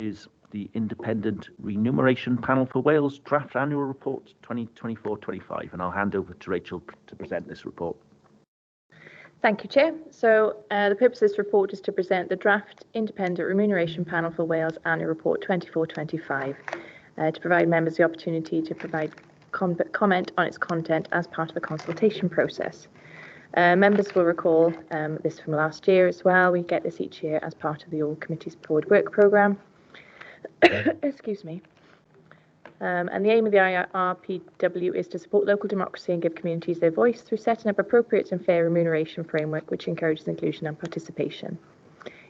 is the Independent Remuneration Panel for Wales Draft Annual Report 2024-25, and I'll hand over to Rachel to present this report. Thank you, Chair. So the purpose of this report is to present the Draft Independent Remuneration Panel for Wales Annual Report 24-25, to provide members the opportunity to provide comment on its content as part of the consultation process. Members will recall this from last year as well. We get this each year as part of the All Committees Forward Work Programme. Excuse me. And the aim of the IRPW is to support local democracy and give communities their voice through setting up appropriate and fair remuneration framework which encourages inclusion and participation.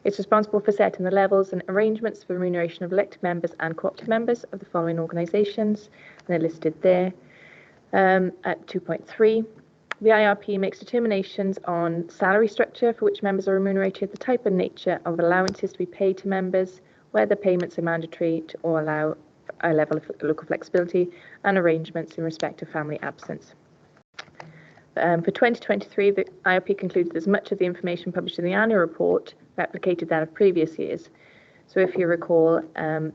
It's responsible for setting the levels and arrangements for remuneration of elected members and co-opted members of the following organisations, and they're listed there. At 2.3, the IRP makes determinations on salary structure for which members are remunerated, the type and nature of allowances to be paid to members, whether payments are mandatory or allow a level of local flexibility, and arrangements in respect of family absence. For 2023, the IRP concludes that much of the information published in the annual report replicated that of previous years. So if you recall,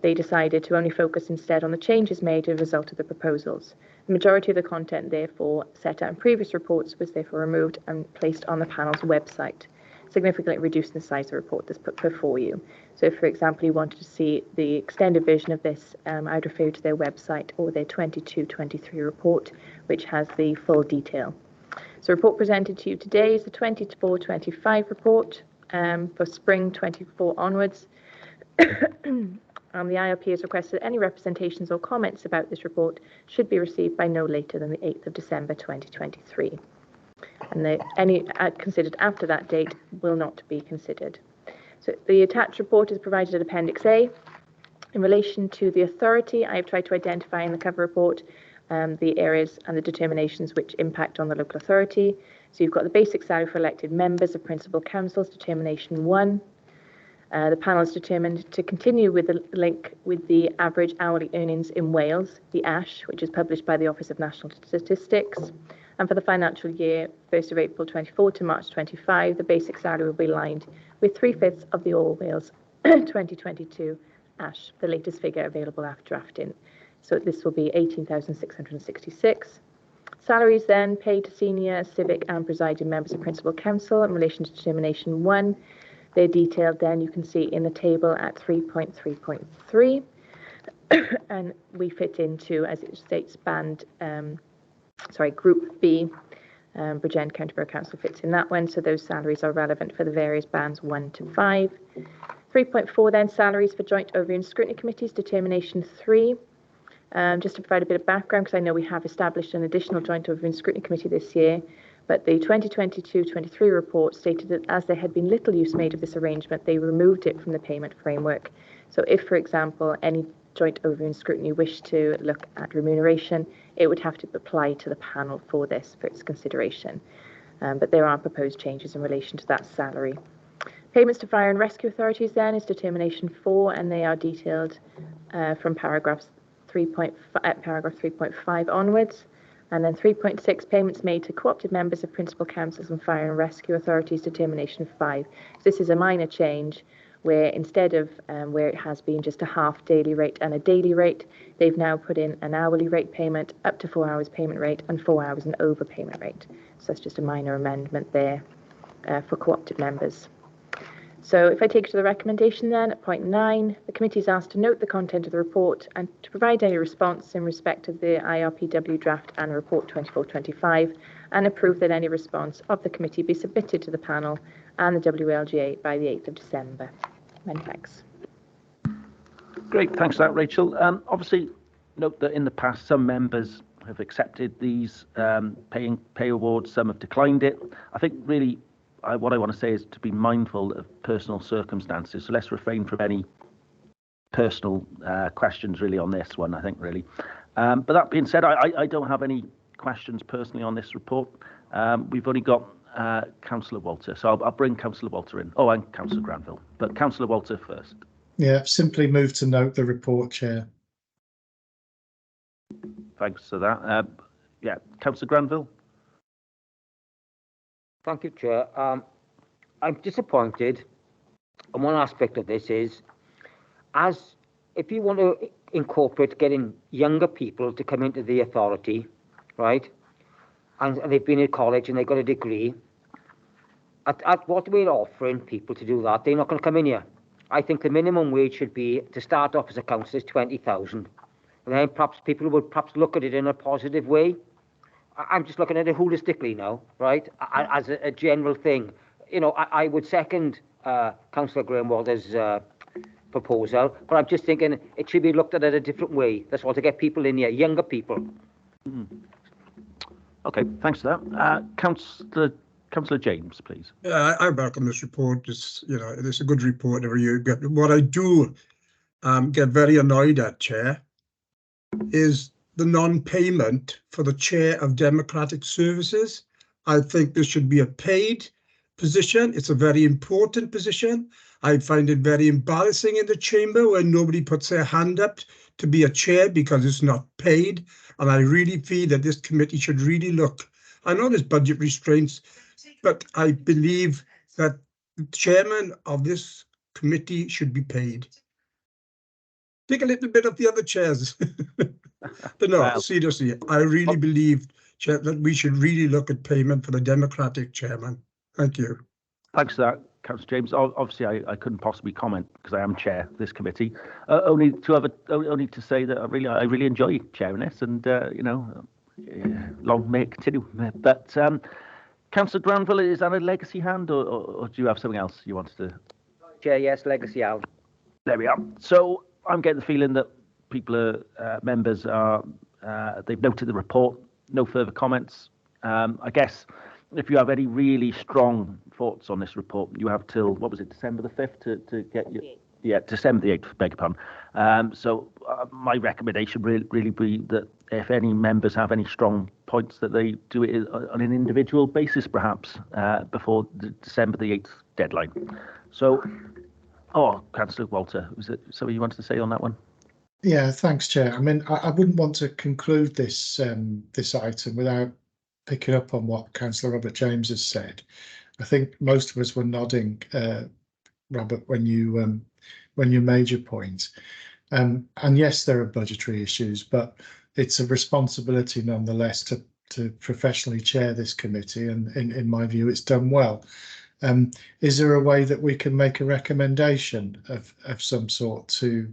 they decided to only focus instead on the changes made as a result of the proposals. The majority of the content, therefore, set out in previous reports was therefore removed and placed on the panel's website, significantly reducing the size of the report that's put before you. So if, for example, you wanted to see the extended version of this, I would refer you to their website or their 22-23 report, which has the full detail. So the report presented to you today is the 24-25 report for spring 24 onwards. The IRP has requested that any representations or comments about this report should be received by no later than the 8th of December 2023. And any considered after that date will not be considered. So the attached report is provided at Appendix A. In relation to the authority, I have tried to identify in the cover report the areas and the determinations which impact on the local authority. So you've got the basic salary for elected members of principal councils, determination 1. The panel is determined to continue with the link with the average hourly earnings in Wales, the ASH, which is published by the Office of National Statistics. And for the financial year, 1st of April 24 to March 25, the basic salary will be aligned with 3/5 of the All Wales 2022 ASH, the latest figure available after drafting. So this will be 18,666. Salaries then paid to senior, civic and presiding members of Principal Council in relation to determination 1. They're detailed then, you can see in the table at 3.3.3. And we fit into, as it states, Group B. Bridgend County Borough Council fits in that one, so those salaries are relevant for the various bands 1 to 5. 3.4 then, salaries for joint overview and scrutiny committees, determination 3. Just to provide a bit of background, because I know we have established an additional joint overview and scrutiny committee this year, but the 2022-23 report stated that as there had been little use made of this arrangement, they removed it from the payment framework. So if, for example, any joint overview and scrutiny wished to look at remuneration, it would have to apply to the panel for this, for its consideration. But there are proposed changes in relation to that salary. Payments to fire and rescue authorities then is determination 4, and they are detailed from paragraph 3.5 onwards. And then 3.6, payments made to co-opted members of principal councils and fire and rescue authorities, determination 5. So this is a minor change where instead of where it has been just a half daily rate and a daily rate, they've now put in an hourly rate payment, up to 4 hours payment rate, and 4 hours and over payment rate. So that's just a minor amendment there for co-opted members. So if I take you to the recommendation then, at point 9, the committee is asked to note the content of the report and to provide any response in respect of the IRPW draft and report 24-25, and approve that any response of the committee be submitted to the panel and the WLGA by the 8th of December. Many thanks. Great, thanks for that, Rachel. Obviously, note that in the past, some members have accepted these pay awards, some have declined it. I think really what I want to say is to be mindful of personal circumstances. So let's refrain from any personal questions really on this one, I think, really. But that being said, I don't have any questions personally on this report. We've only got Councillor Walter, so I'll bring Councillor Walter in. Oh, and Councillor Granville, but Councillor Walter first. Yeah, simply move to note the report, Chair. Thanks for that. Yeah, Councillor Granville. Thank you, Chair. I'm disappointed, and one aspect of this is, as if you want to incorporate getting younger people to come into the authority, right, and they've been in college and they've got a degree, at what we're offering people to do that, they're not going to come in here. I think the minimum wage should be, to start off as a councillor, is 20,000. And then perhaps people would perhaps look at it in a positive way. I'm just looking at it holistically now, right, as a general thing. You know, I would second Councillor Graham Walter's proposal, but I'm just thinking it should be looked at a different way. That's all, to get people in here, younger people. Okay, thanks for that. Councillor James, please. I welcome this report. It's, you know, it's a good report every year. What I do get very annoyed at, Chair, is the non-payment for the Chair of Democratic Services. I think this should be a paid position. It's a very important position. I find it very embarrassing in the chamber when nobody puts their hand up to be a chair because it's not paid. And I really feel that this committee should really look. I know there's budget restraints, but I believe that the chairman of this committee should be paid. Take a little bit of the other chairs. But no, Well, seriously, I really believe, Chair, that we should really look at payment for the Democratic chairman. Thank you. Thanks for that, Councillor James. Obviously, I couldn't possibly comment because I am chair of this committee. Only to say that I really enjoy chairing this, and you know, long may it continue. But Councillor Granville, is that a legacy hand, or do you have something else you wanted to? Chair, yes, legacy out. There we are. So I'm getting the feeling that people members are they've noted the report. No further comments. I guess if you have any really strong thoughts on this report, you have till, what was it, December the 5th to get your, yeah, December the 8th, beg your pardon. So my recommendation really be that if any members have any strong points, that they do it on an individual basis, perhaps, before the December the 8th deadline. So, Councillor Walter, was it something you wanted to say on that one? Yeah, thanks, Chair. I mean, I wouldn't want to conclude this this item without picking up on what Councillor Robert James has said. I think most of us were nodding, Robert, when you made your point. And yes, there are budgetary issues, but it's a responsibility nonetheless to professionally chair this committee, and in my view, it's done well. Is there a way that we can make a recommendation of some sort to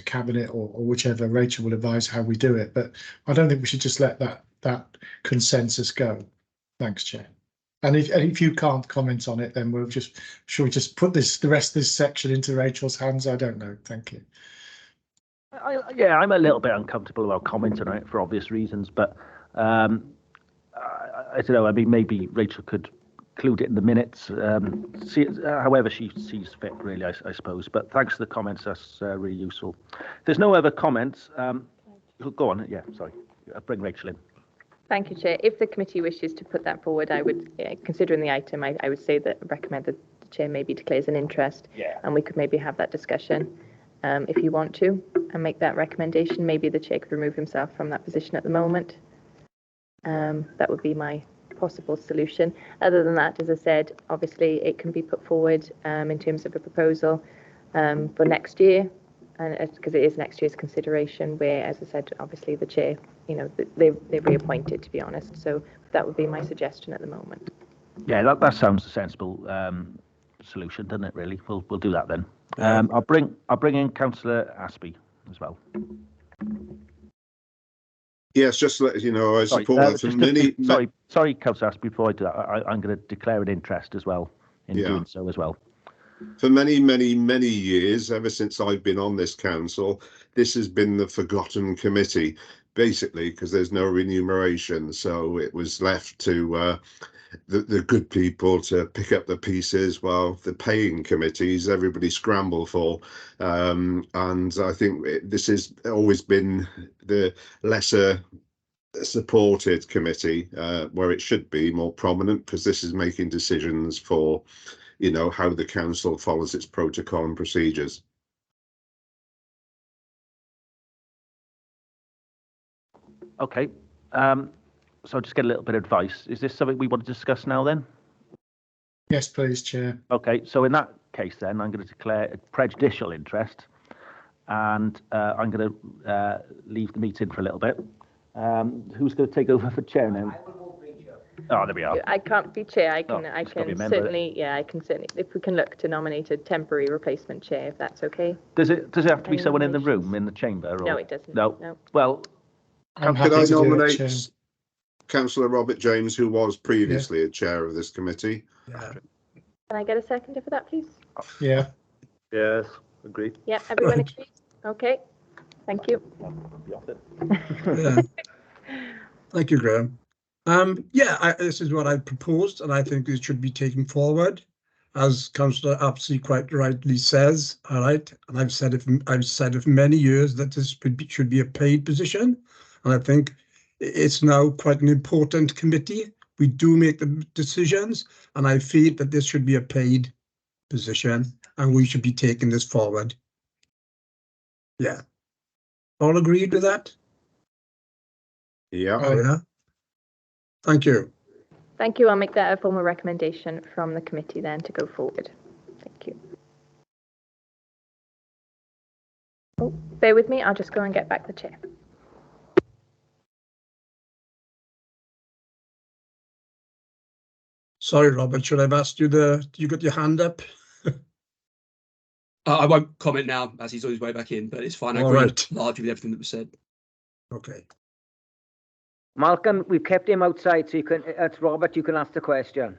Cabinet or whichever? Rachel will advise how we do it, but I don't think we should just let that consensus go. Thanks, Chair. And if you can't comment on it, then shall we just put the rest of this section into Rachel's hands? I don't know. Thank you. Yeah, I'm a little bit uncomfortable about commenting on it for obvious reasons, but I don't know. I mean, maybe Rachel could include it in the minutes, however she sees fit, really, I suppose. But thanks for the comments. That's really useful. If there's no other comments, go on. Yeah, sorry. I'll bring Rachel in. Thank you, Chair. If the committee wishes to put that forward, I would, considering the item, I would say that recommend that the Chair maybe declares an interest, and we could maybe have that discussion if you want to, and make that recommendation. Maybe the Chair could remove himself from that position at the moment. That would be my possible solution. Other than that, as I said, obviously it can be put forward in terms of a proposal for next year, and because it is next year's consideration, where, as I said, obviously the Chair, you know, they're reappointed, to be honest. So that would be my suggestion at the moment. Yeah, that sounds a sensible solution, doesn't it? Really, we'll do that then. I'll bring in Councillor Aspey as well. Yes, just to let you know, I support that for many. Sorry, Councillor Aspey. Before I do that, I'm going to declare an interest as well in doing so as well. For many, many, many years, ever since I've been on this council, this has been the forgotten committee, basically, because there's no remuneration. So it was left to the good people to pick up the pieces, while the paying committees, everybody scramble for. And I think this has always been the lesser supported committee, where it should be more prominent, because this is making decisions for, you know, how the council follows its protocol and procedures. Okay. So I'll just get a little bit of advice. Is this something we want to discuss now then? Yes, please, Chair. Okay, so in that case then, I'm going to declare a prejudicial interest. and I'm going to leave the meeting for a little bit. Who's going to take over for chair now? Oh, there we are. I can't be chair. I can member. I can certainly, if we can look to nominate a temporary replacement chair, if that's okay. Does it have to be Any someone in the nominations? room, in the chamber? Or? No, it doesn't. No. Well, I'm Could happy I to do it, nominate Chair. Councillor Robert James, who was previously a chair of this committee? Yeah. Can I get a seconder for that, please? Yeah. Yes, agreed. Yeah, everyone Right. agrees? Okay, thank you. Yeah. Thank you, Graham. This is what I proposed, and I think this should be taken forward, as Councillor Apsey quite rightly says. All right, and I've said it for many years that this should be a paid position, and I think it's now quite an important committee. We do make the decisions, and I feel that this should be a paid position, and we should be taking this forward. Yeah. All agreed with that? Yeah. Oh, yeah. Thank you. Thank you. I'll make that a formal recommendation from the committee then to go forward. Thank you. Oh, bear with me. I'll just go and get back the chair. Sorry, Robert, should I have asked you you got your hand up? I won't comment now as he's on his way back in, but it's fine. I All agree right. largely with everything that was said. Okay. Malcolm, we've kept him outside, so you can, Robert, you can ask the question.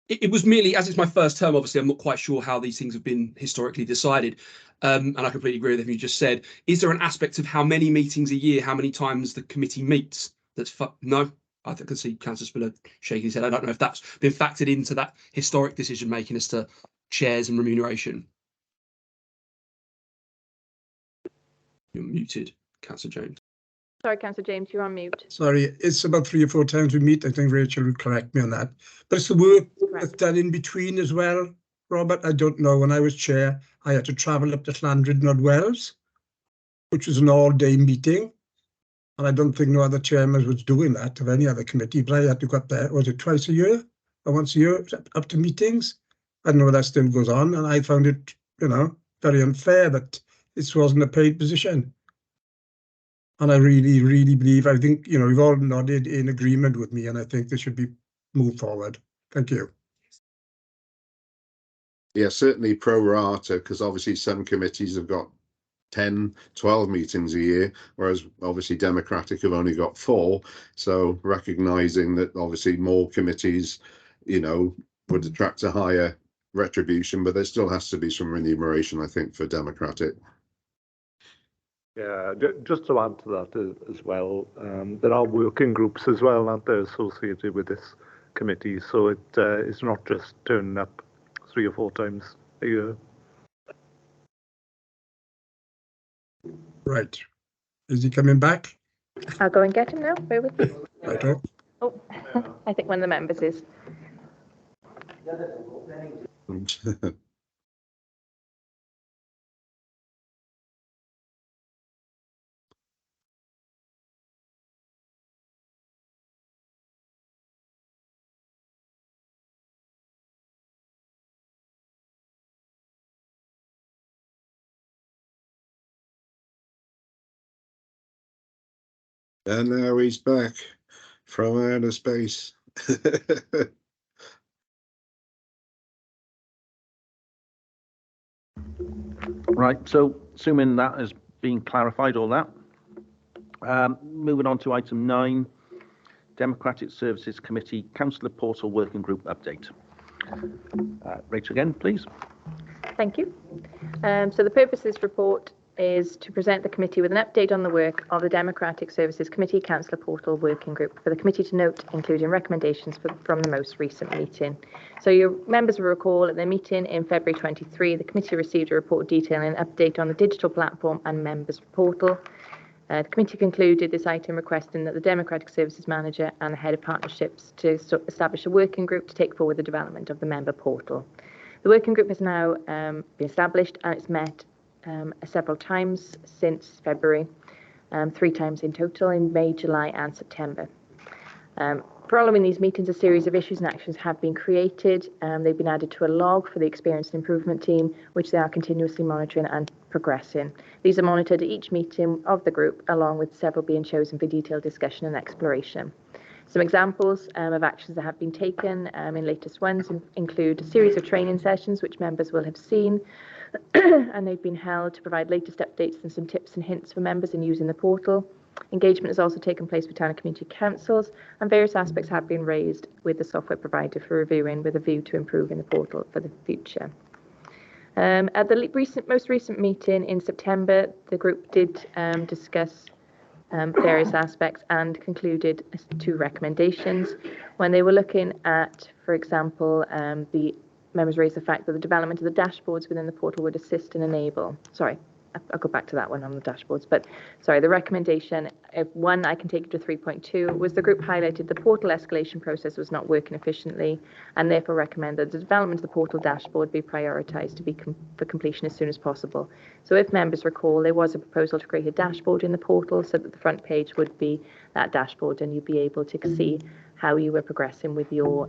It was merely, as it's my first term, obviously, I'm not quite sure how these things have been historically decided. And I completely agree with everything you just said. Is there an aspect of how many meetings a year, how many times the committee meets? No? I can see Councillor Spiller shaking his head. I don't know if that's been factored into that historic decision making as to chairs and remuneration. You're muted, Councillor James. Sorry, Councillor James, you're on mute. Sorry, it's about 3 or 4 times we meet. I think Rachel will correct me on that. But it's the work that's done in between as well, Robert. I don't know. When I was chair, I had to travel up to Llandrindod and Wells, which was an all-day meeting. And I don't think no other chairman was doing that of any other committee, but I had to go up there, was it twice a year or once a year up to meetings? I don't know if that still goes on. And I found it, very unfair that this wasn't a paid position. And I really, really believe, I think, we've all nodded in agreement with me, and I think this should be moved forward. Thank you. Yeah, certainly pro rata, because obviously some committees have got 10, 12 meetings a year, whereas obviously Democratic have only got 4. So recognising that obviously more committees, would attract a higher retribution, but there still has to be some remuneration, I think, for Democratic. Yeah, just to add to that as well, there are working groups as well, aren't there, associated with this committee. So it's not just turning up 3 or 4 times a year. Right. Is he coming back? I'll go and get him now. Bear with me. Okay. Oh, I think one of the members is. And now he's back from outer space. Right, so assuming that has been clarified, all that. Moving on to item 9, Democratic Services Committee Councillor Portal Working Group update. Rachel again, please. Thank you. So the purpose of this report is to present the committee with an update on the work of the Democratic Services Committee Councillor Portal Working Group for the committee to note, including recommendations from the most recent meeting. So your members will recall at the meeting in February 23, the committee received a report detailing an update on the digital platform and members portal. The committee concluded this item requesting that the Democratic Services Manager and the Head of Partnerships to establish a working group to take forward the development of the member portal. The working group has now been established and it's met several times since February, 3 times in total in May, July and September. Following these meetings, a series of issues and actions have been created. They've been added to a log for the Experience and Improvement team, which they are continuously monitoring and progressing. These are monitored at each meeting of the group, along with several being chosen for detailed discussion and exploration. Some examples of actions that have been taken in latest ones include a series of training sessions which members will have seen, and they've been held to provide latest updates and some tips and hints for members in using the portal. Engagement has also taken place with town and community councils, and various aspects have been raised with the software provider for reviewing with a view to improving the portal for the future. At the most recent meeting in September, the group did discuss various aspects and concluded 2 recommendations. When they were looking at, for example, the members raised the fact that the development of the dashboards within the portal would assist and enable. Sorry, I'll go back to that one on the dashboards, but sorry, the recommendation, if one I can take it to 3.2, was the group highlighted the portal escalation process was not working efficiently and therefore recommended the development of the portal dashboard be prioritised to be for completion as soon as possible. So if members recall, there was a proposal to create a dashboard in the portal so that the front page would be that dashboard and you'd be able to see how you were progressing with your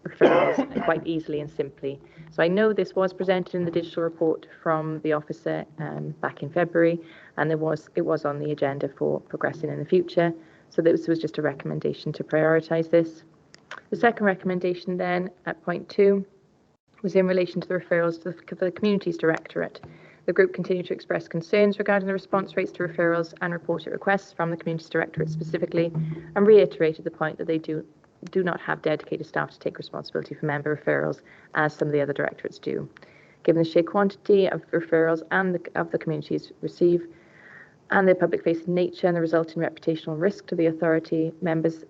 referrals quite easily and simply. So I know this was presented in the digital report from the officer back in February, and it was on the agenda for progressing in the future. So this was just a recommendation to prioritise this. The second recommendation then at point 2 was in relation to the referrals to the Communities Directorate. The group continued to express concerns regarding the response rates to referrals and reported requests from the Communities Directorate specifically, and reiterated the point that they do not have dedicated staff to take responsibility for member referrals as some of the other directorates do. Given the sheer quantity of referrals and of the communities receive and their public-facing nature and the resulting reputational risk to the authority, members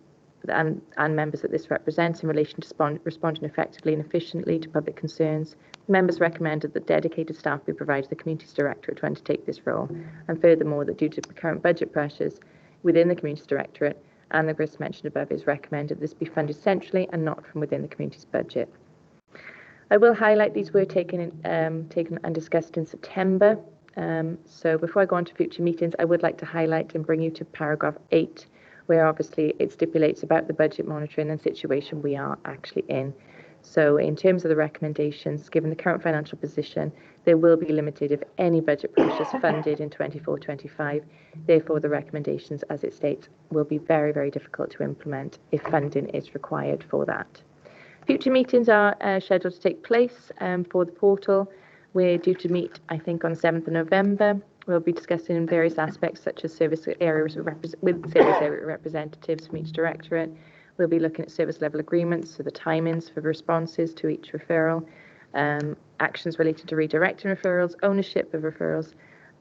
and members that this represents in relation to responding effectively and efficiently to public concerns, members recommended that dedicated staff be provided to the Communities Directorate to undertake this role, and furthermore that due to current budget pressures within the Communities Directorate, and the risks mentioned above, is recommended this be funded centrally and not from within the community's budget. I will highlight these were taken and discussed in September. So before I go on to future meetings, I would like to highlight and bring you to paragraph 8, where obviously it stipulates about the budget monitoring and situation we are actually in. So in terms of the recommendations, given the current financial position, there will be limited, if any, budget pressures funded in 24-25. Therefore, the recommendations, as it states, will be very, very difficult to implement if funding is required for that. Future meetings are scheduled to take place for the portal. We're due to meet, I think, on the 7th of November. We'll be discussing various aspects such as service areas with service area representatives from each directorate. We'll be looking at service level agreements, so the timings for responses to each referral, actions related to redirecting referrals, ownership of referrals,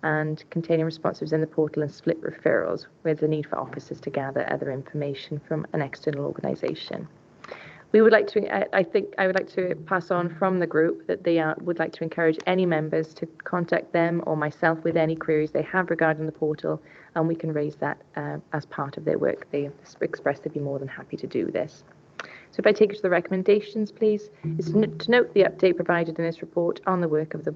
and containing responses in the portal and split referrals, with the need for officers to gather other information from an external organisation. We would like to, I would like to pass on from the group that they would like to encourage any members to contact them or myself with any queries they have regarding the portal, and we can raise that as part of their work. They expressed they'd be more than happy to do this. So if I take you to the recommendations, please, is to note the update provided in this report on the work of the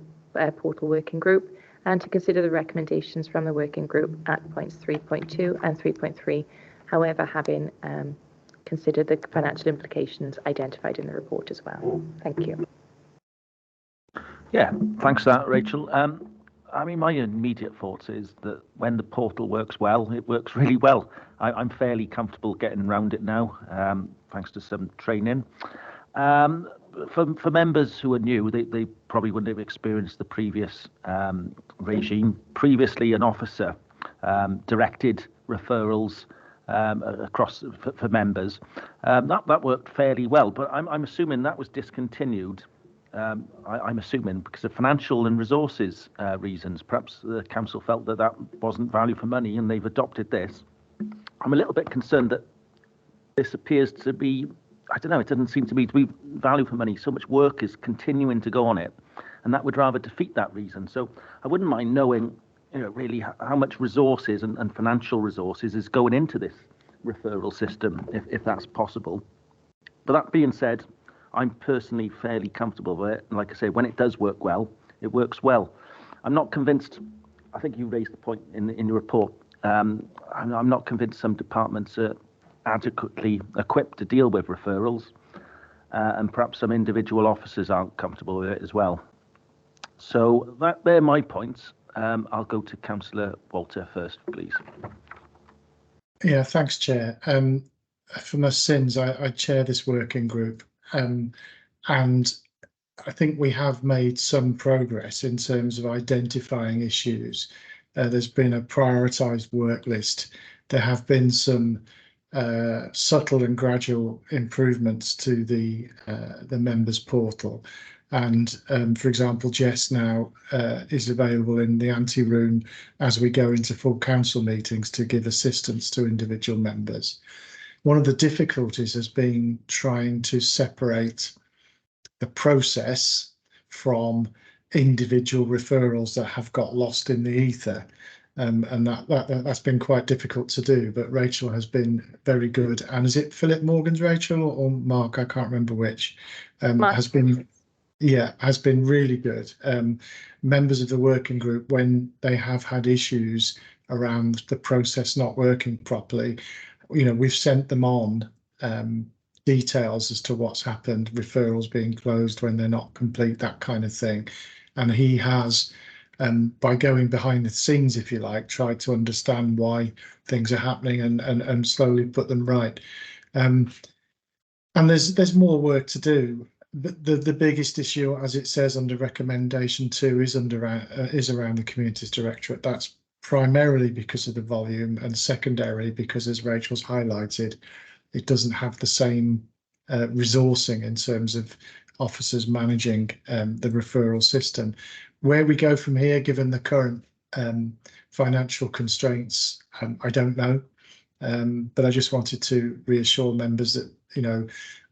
portal working group, and to consider the recommendations from the working group at points 3.2 and 3.3, however, having consider the financial implications identified in the report as well. Thank you. Yeah, thanks for that, Rachel. I mean, my immediate thoughts is that when the portal works well, it works really well. I'm fairly comfortable getting around it now, thanks to some training. For members who are new, they probably wouldn't have experienced the previous regime. Previously, an officer directed referrals across for members. That worked fairly well, but I'm assuming that was discontinued. I'm assuming because of financial and resources reasons. Perhaps the council felt that wasn't value for money, and they've adopted this. I'm a little bit concerned that this appears to be, I don't know, it doesn't seem to be value for money. So much work is continuing to go on it, and that would rather defeat that reason. So I wouldn't mind knowing, really how much resources and financial resources is going into this referral system, if that's possible. But that being said, I'm personally fairly comfortable with it. And like I say, when it does work well, it works well. I'm not convinced. I think you raised the point in your report. I'm not convinced some departments are adequately equipped to deal with referrals, and perhaps some individual officers aren't comfortable with it as well. So they're my points. I'll go to Councillor Walter first, please. Yeah, thanks, Chair. For my sins, I chair this working group, and I think we have made some progress in terms of identifying issues. There's been a prioritised work list. There have been some subtle and gradual improvements to the members portal. And for example, Jess now is available in the ante room as we go into full council meetings to give assistance to individual members. One of the difficulties has been trying to separate the process from individual referrals that have got lost in the ether. And that's been quite difficult to do, but Rachel has been very good. And is it Philip Morgan's Rachel or Mark? I can't remember which. Has been really good. Members of the working group, when they have had issues around the process not working properly, we've sent them on details as to what's happened, referrals being closed when they're not complete, that kind of thing. And he has, by going behind the scenes, if you like, tried to understand why things are happening and slowly put them right. And there's more work to do. The biggest issue, as it says under recommendation 2, is around the Communities Directorate. That's primarily because of the volume, and secondary because, as Rachel's highlighted, it doesn't have the same resourcing in terms of officers managing the referral system. Where we go from here, given the current financial constraints, I don't know. But I just wanted to reassure members that,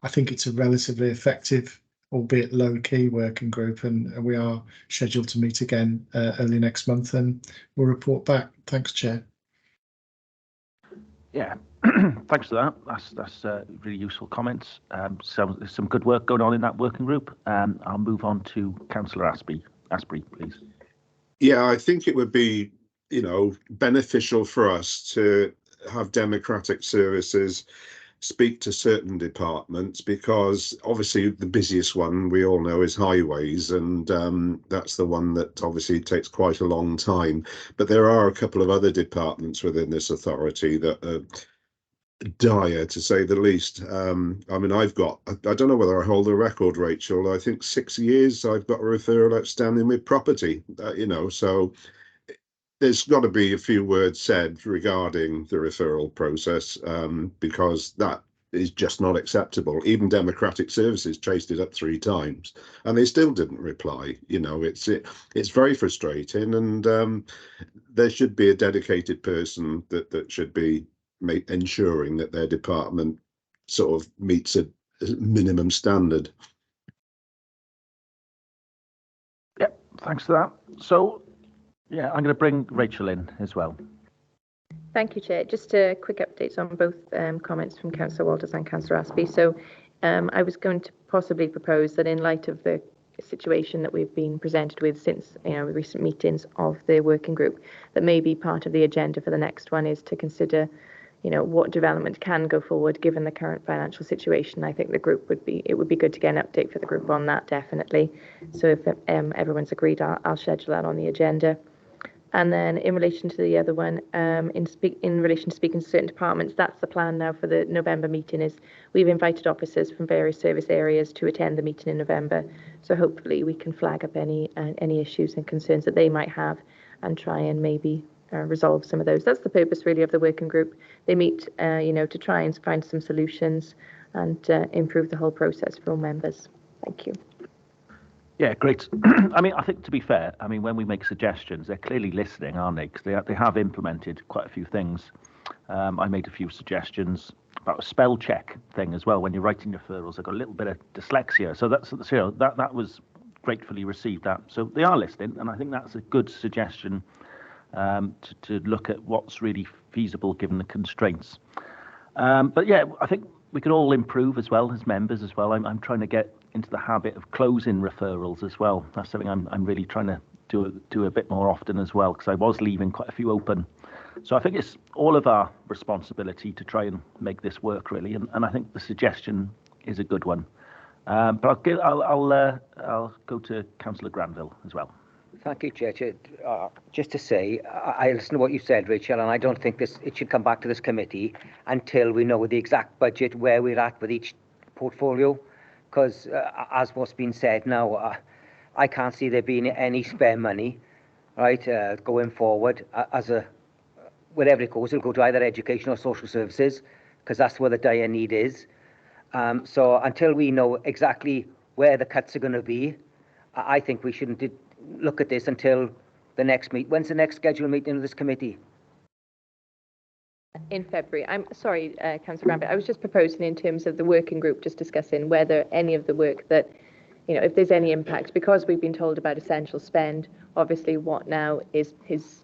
I think it's a relatively effective, albeit low-key working group, and we are scheduled to meet again early next month, and we'll report back. Thanks, Chair. Yeah, thanks for that. That's really useful comments. So there's some good work going on in that working group. I'll move on to Councillor Asprey, please. Yeah, I think it would be, beneficial for us to have democratic services speak to certain departments, because obviously the busiest one we all know is highways, and that's the one that obviously takes quite a long time. But there are a couple of other departments within this authority that are dire, to say the least. I mean, I don't know whether I hold the record, Rachel. I think 6 years I've got a referral outstanding with property, so there's got to be a few words said regarding the referral process, because that is just not acceptable. Even Democratic Services chased it up 3 times and they still didn't reply. It's very frustrating, and there should be a dedicated person that should be ensuring that their department sort of meets a minimum standard. Yep, thanks for that. So yeah, I'm going to bring Rachel in as well. Thank you, Chair. Just a quick updates on both comments from Councillor Walters and Councillor Aspie. So I was going to possibly propose that, in light of the situation that we've been presented with since recent meetings of the working group, that maybe part of the agenda for the next one is to consider what development can go forward given the current financial situation. I think it would be good to get an update for the group on that, definitely. So if everyone's agreed, I'll schedule that on the agenda. And then in relation to the other one, in relation to speaking to certain departments, that's the plan now for the November meeting. Is we've invited officers from various service areas to attend the meeting in November. So hopefully we can flag up any issues and concerns that they might have and try and maybe resolve some of those. That's the purpose really of the working group. They meet, to try and find some solutions and improve the whole process for all members. Thank you. Yeah, great. I mean, I think, to be fair, when we make suggestions, they're clearly listening, aren't they? Because they have implemented quite a few things. I made a few suggestions about a spell check thing as well. When you're writing referrals, I've got a little bit of dyslexia, so that was gratefully received. That so they are listening, and I think that's a good suggestion to look at what's really feasible given the constraints. But yeah, I think we could all improve as well as members as well. I'm trying to get into the habit of closing referrals as well. That's something I'm really trying to do a bit more often as well, because I was leaving quite a few open. So I think it's all of our responsibility to try and make this work, really. And I think the suggestion is a good one. But I'll go to Councillor Granville as well. Thank you, Chair. Just to say, I listened to what you said, Rachel, and I don't think it should come back to this committee until we know the exact budget, where we're at with each portfolio. Because as what's been said now, I can't see there being any spare money, right, going forward. Wherever it goes, it'll go to either education or social services, because that's where the dire need is. So until we know exactly where the cuts are going to be, I think we shouldn't look at this until the next meet. When's the next scheduled meeting of this committee? In February. I'm sorry, Councillor Granville, I was just proposing in terms of the working group, just discussing whether any of the work that, if there's any impact, because we've been told about essential spend, obviously what now is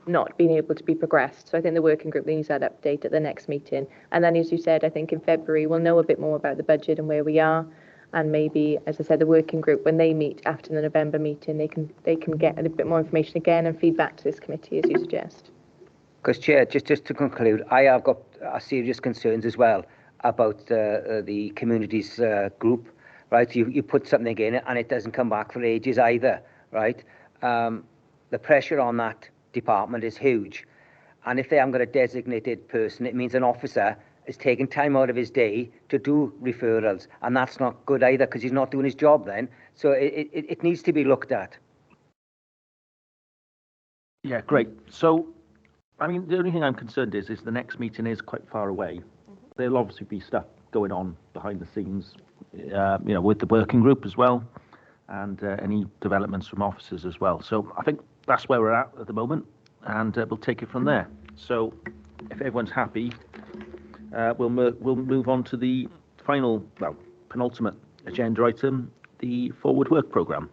not being able to be progressed. So I think the working group needs that update at the next meeting. And then, as you said, I think in February we'll know a bit more about the budget and where we are. And maybe, as I said, the working group, when they meet after the November meeting, they can get a bit more information again and feed back to this committee, as you suggest. Because, Chair, just to conclude, I have got serious concerns as well about the communities group, right? You put something in and it doesn't come back for ages either, right? The pressure on that department is huge. And if they haven't got a designated person, it means an officer is taking time out of his day to do referrals. And that's not good either, because he's not doing his job then. So it needs to be looked at. Yeah, great. So, I mean, the only thing I'm concerned is the next meeting is quite far away. There'll obviously be stuff going on behind the scenes, with the working group as well, and any developments from officers as well. So I think that's where we're at the moment, and we'll take it from there. So if everyone's happy, we'll move on to the penultimate agenda item, the Forward Work Programme.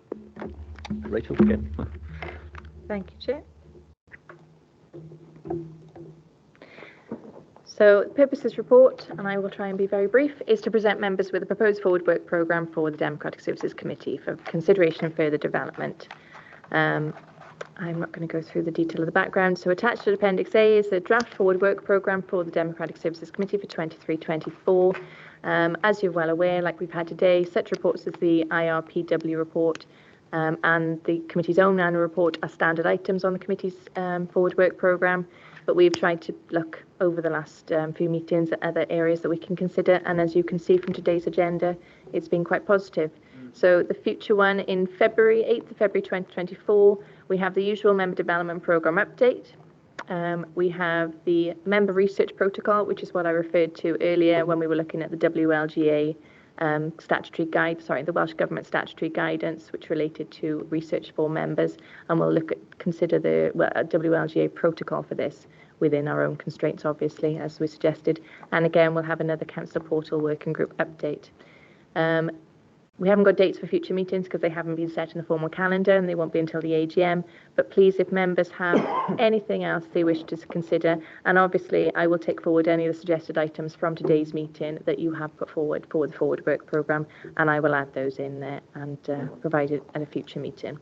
Rachel, again. Thank you, Chair. So the purpose of this report, and I will try and be very brief, is to present members with a proposed Forward Work Programme for the Democratic Services Committee for consideration and further development. I'm not going to go through the detail of the background. So attached to Appendix A is the draft Forward Work Programme for the Democratic Services Committee for 23-24. As you're well aware, like we've had today, such reports as the IRPW report and the committee's own annual report are standard items on the committee's Forward Work Programme. But we've tried to look over the last few meetings at other areas that we can consider. And as you can see from today's agenda, it's been quite positive. So the future one in February, 8th of February 2024, we have the usual member development programme update. We have the member research protocol, which is what I referred to earlier when we were looking at the WLGA the Welsh Government statutory guidance, which related to research for members, and we'll consider the WLGA protocol for this within our own constraints, obviously, as we suggested. And again, we'll have another Council Portal Working Group update. We haven't got dates for future meetings because they haven't been set in the formal calendar and they won't be until the AGM. But please, if members have anything else they wish to consider, and obviously I will take forward any of the suggested items from today's meeting that you have put forward for the Forward Work Programme, and I will add those in there and provide it at a future meeting.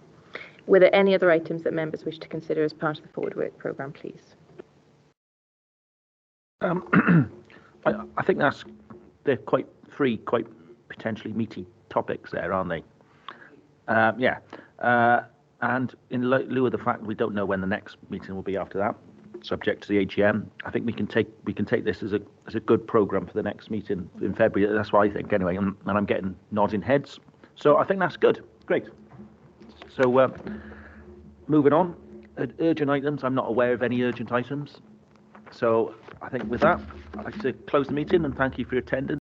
Were there any other items that members wish to consider as part of the Forward Work Programme, please? I think they're quite potentially meaty topics there, aren't they? And in lieu of the fact we don't know when the next meeting will be after that, subject to the AGM, I think we can take this as a good programme for the next meeting in February. That's what I think anyway, and I'm getting nodding heads. So I think that's good. Great. So moving on, urgent items. I'm not aware of any urgent items. So I think with that, I'd like to close the meeting and thank you for your attendance.